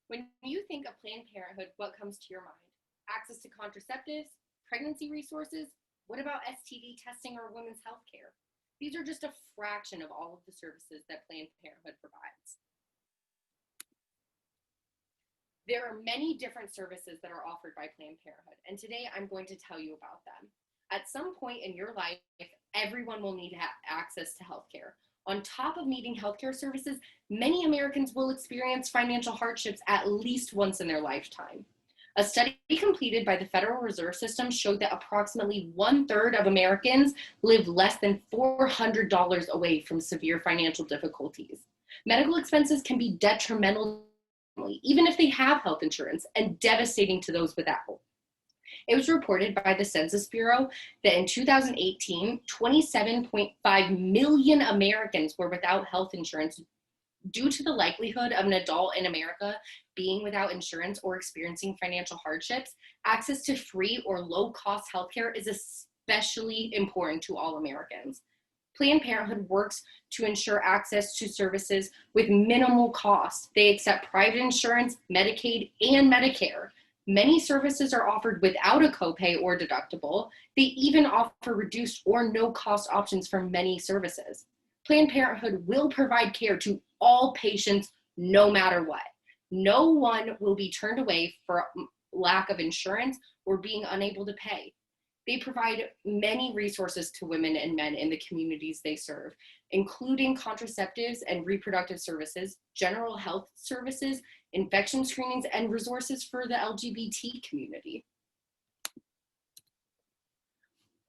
When you think of Planned Parenthood, what comes to your mind? Access to contraceptives, pregnancy resources? What about STD testing or women's health care? These are just a fraction of all of the services that Planned Parenthood provides. There are many different services that are offered by Planned Parenthood, and today I'm going to tell you about them. At some point in your life, everyone will need to have access to healthcare. On top of needing healthcare services, many Americans will experience financial hardships at least once in their lifetime. A study completed by the Federal Reserve System showed that approximately 1/3 of Americans live less than $400 away from severe financial difficulties. Medical expenses can be detrimental, even if they have health insurance, and devastating to those without. It was reported by the Census Bureau that in 2018, 27.5 million Americans were without health insurance due to the likelihood of an adult in America being without insurance or experiencing financial hardships. Access to free or low-cost healthcare is especially important to all Americans. Planned Parenthood works to ensure access to services with minimal cost. They accept private insurance, Medicaid, and Medicare. Many services are offered without a copay or deductible. They even offer reduced or no-cost options for many services. Planned Parenthood will provide care to all patients no matter what. No one will be turned away for lack of insurance or being unable to pay. They provide many resources to women and men in the communities they serve, including contraceptives and reproductive services, general health services, infection screenings, and resources for the LGBT community.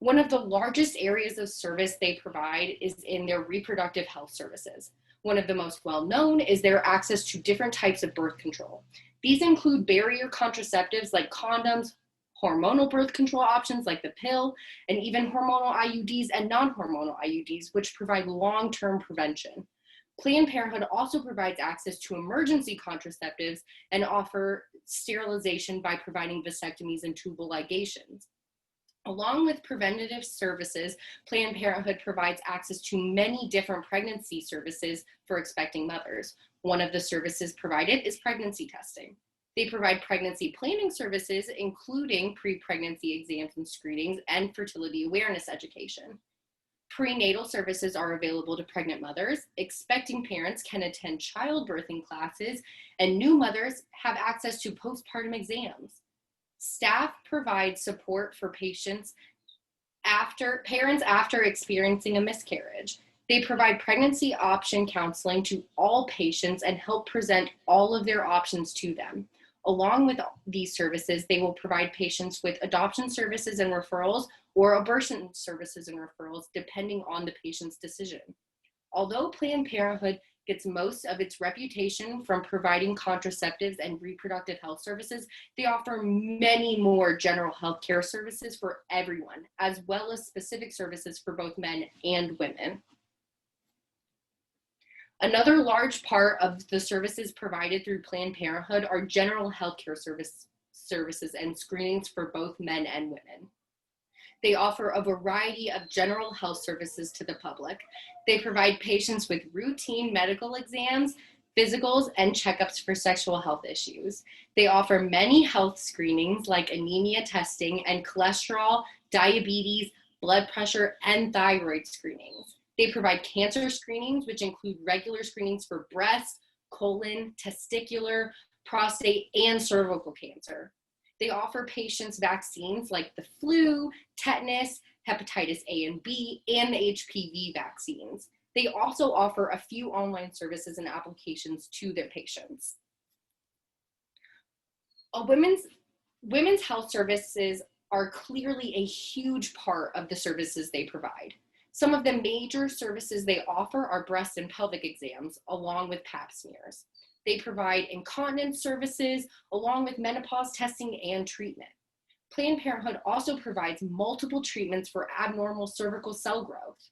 One of the largest areas of service they provide is in their reproductive health services. One of the most well-known is their access to different types of birth control. These include barrier contraceptives like condoms, hormonal birth control options like the pill, and even hormonal IUDs and non-hormonal IUDs, which provide long-term prevention. Planned Parenthood also provides access to emergency contraceptives and offer sterilization by providing vasectomies and tubal ligations. Along with preventative services, Planned Parenthood provides access to many different pregnancy services for expecting mothers. One of the services provided is pregnancy testing. They provide pregnancy planning services, including pre-pregnancy exams and screenings and fertility awareness education. Prenatal services are available to pregnant mothers. Expecting parents can attend childbirthing classes, and new mothers have access to postpartum exams. Staff provide support for parents after experiencing a miscarriage. They provide pregnancy option counseling to all patients and help present all of their options to them. Along with these services, they will provide patients with adoption services and referrals or abortion services and referrals, depending on the patient's decision. Although Planned Parenthood gets most of its reputation from providing contraceptives and reproductive health services, they offer many more general health care services for everyone, as well as specific services for both men and women. Another large part of the services provided through Planned Parenthood are general healthcare services and screenings for both men and women. They offer a variety of general health services to the public. They provide patients with routine medical exams, physicals, and checkups for sexual health issues. They offer many health screenings like anemia testing and cholesterol, diabetes, blood pressure, and thyroid screenings. They provide cancer screenings, which include regular screenings for breast, colon, testicular, prostate, and cervical cancer. They offer patients vaccines like the flu, tetanus, hepatitis A and B, and the HPV vaccines. They also offer a few online services and applications to their patients. Women's health services are clearly a huge part of the services they provide. Some of the major services they offer are breast and pelvic exams, along with pap smears. They provide incontinence services, along with menopause testing and treatment. Planned Parenthood also provides multiple treatments for abnormal cervical cell growth.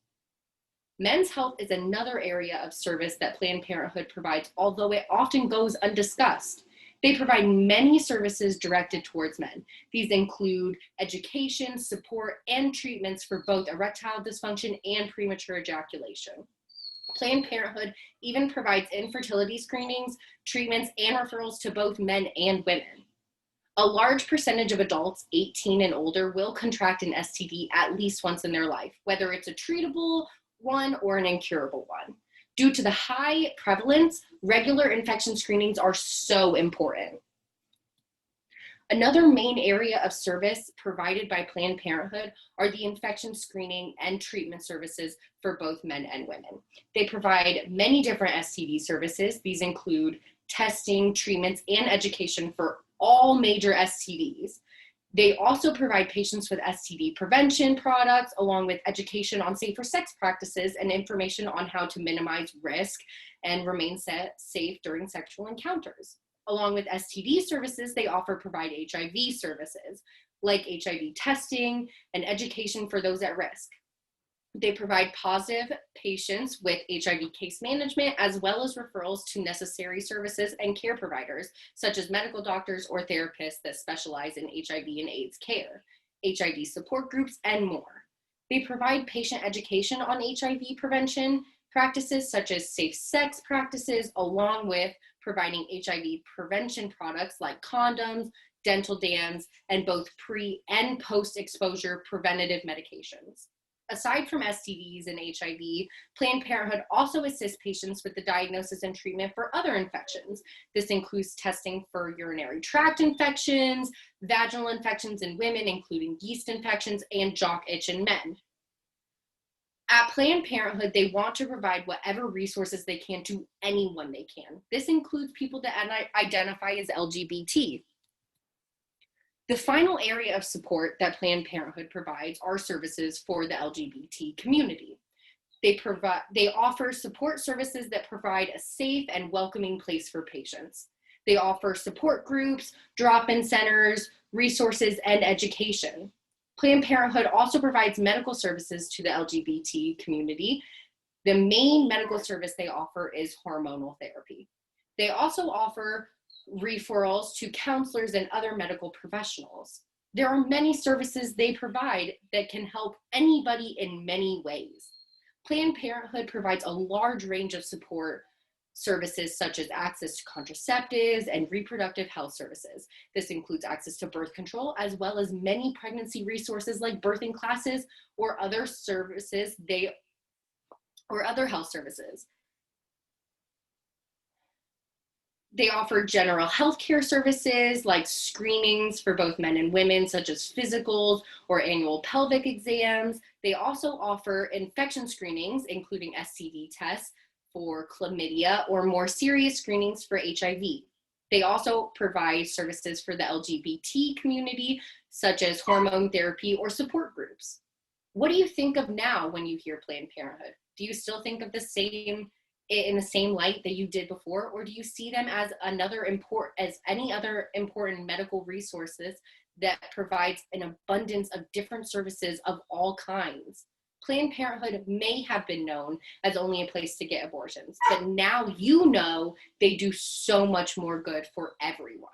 Men's health is another area of service that Planned Parenthood provides, although it often goes undiscussed. They provide many services directed towards men. These include education, support, and treatments for both erectile dysfunction and premature ejaculation. Planned Parenthood even provides infertility screenings, treatments, and referrals to both men and women. A large percentage of adults 18 and older will contract an STD at least once in their life, whether it's a treatable one or an incurable one. Due to the high prevalence, regular infection screenings are so important. Another main area of service provided by Planned Parenthood are the infection screening and treatment services for both men and women. They provide many different STD services. These include testing, treatments, and education for all major STDs. They also provide patients with STD prevention products, along with education on safer sex practices and information on how to minimize risk and remain safe during sexual encounters. Along with STD services, they provide HIV services, like HIV testing and education for those at risk. They provide positive patients with HIV case management, as well as referrals to necessary services and care providers, such as medical doctors or therapists that specialize in HIV and AIDS care, HIV support groups, and more. They provide patient education on HIV prevention practices, such as safe sex practices, along with providing HIV prevention products like condoms, dental dams, and both pre and post-exposure preventative medications. Aside from STDs and HIV, Planned Parenthood also assists patients with the diagnosis and treatment for other infections. This includes testing for urinary tract infections, vaginal infections in women, including yeast infections, and jock itch in men. At Planned Parenthood, they want to provide whatever resources they can to anyone they can. This includes people that identify as LGBT. The final area of support that Planned Parenthood provides are services for the LGBT community. They offer support services that provide a safe and welcoming place for patients. They offer support groups, drop-in centers, resources, and education. Planned Parenthood also provides medical services to the LGBT community. The main medical service they offer is hormonal therapy. They also offer referrals to counselors and other medical professionals. There are many services they provide that can help anybody in many ways. Planned Parenthood provides a large range of support services, such as access to contraceptives and reproductive health services. This includes access to birth control, as well as many pregnancy resources like birthing classes or other services or other health services. They offer general healthcare services like screenings for both men and women, such as physicals or annual pelvic exams. They also offer infection screenings, including STD tests for chlamydia, or more serious screenings for HIV. They also provide services for the LGBT community, such as hormone therapy or support groups. What do you think of now when you hear Planned Parenthood? Do you still think of in the same light that you did before, or do you see them as any other important medical resources that provides an abundance of different services of all kinds? Planned Parenthood may have been known as only a place to get abortions, but now you know they do so much more good for everyone.